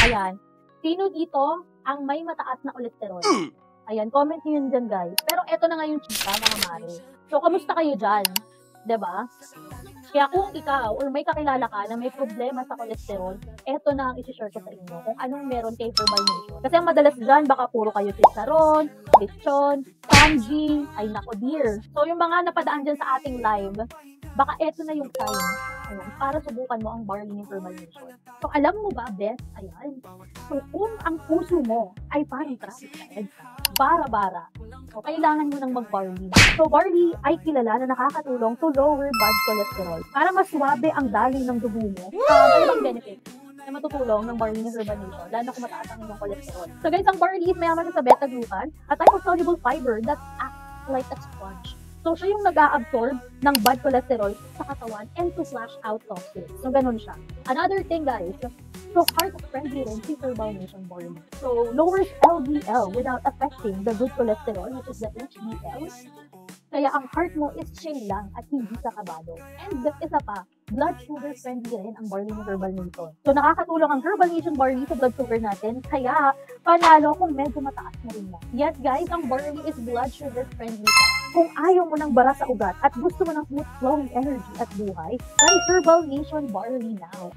Ayan. Sino dito ang may mataas na kolesterol? Ayan, comment nyo yun dyan, guys. Pero eto na nga yung chika, mga mare. So, kamusta kayo dyan? Diba? Kaya kung ikaw or may kakilala ka na may problema sa kolesterol, eto na ang isi-share ko sa inyo kung anong meron kay Herbal Nation. Kasi ang madalas dyan, baka puro kayo chicharon, lechon, kanji, ay nako dear. So, yung mga napadaan dyan sa ating live, baka eto na yung time. Ayan, para subukan mo ang barley ni Herbal Nation. So, alam mo ba, best? Ayan. So, kung ang puso mo ay parang traffic sa EDSA, bara-bara, so, kailangan mo ng mag-barley. So, barley ay kilala na nakakatulong to lower bad cholesterol. Para mas suwabe ang daloy ng dugo mo. Ano bang benefit na matutulong ng barley ni Herbal Nation, lalo na kung mataas ang inyong cholesterol? So, guys, ang barley is mayaman sa beta-glucan, a type of soluble fiber that acts like a sponge. So, siya yung nag-a-absorb ng bad cholesterol sa katawan and to flush out toxins. So, ganun siya. Another thing, guys, so heart-friendly rin si Herbal Nation barley. So, lowers LDL without affecting the good cholesterol, which is the HDL. Kaya ang heart mo is chill lang at hindi ka kabado. And isa pa, blood sugar friendly rin ang barley ng Herbal Nation. So, nakakatulong ang Herbal Nation barley sa blood sugar natin. Kaya, panalo kung medyo mataas na rin lang. Yes, guys, ang barley is blood sugar friendly pa. Kung ayaw mo ng bara sa ugat at gusto mo ng smooth flowing energy at buhay, try Herbal Nation barley now.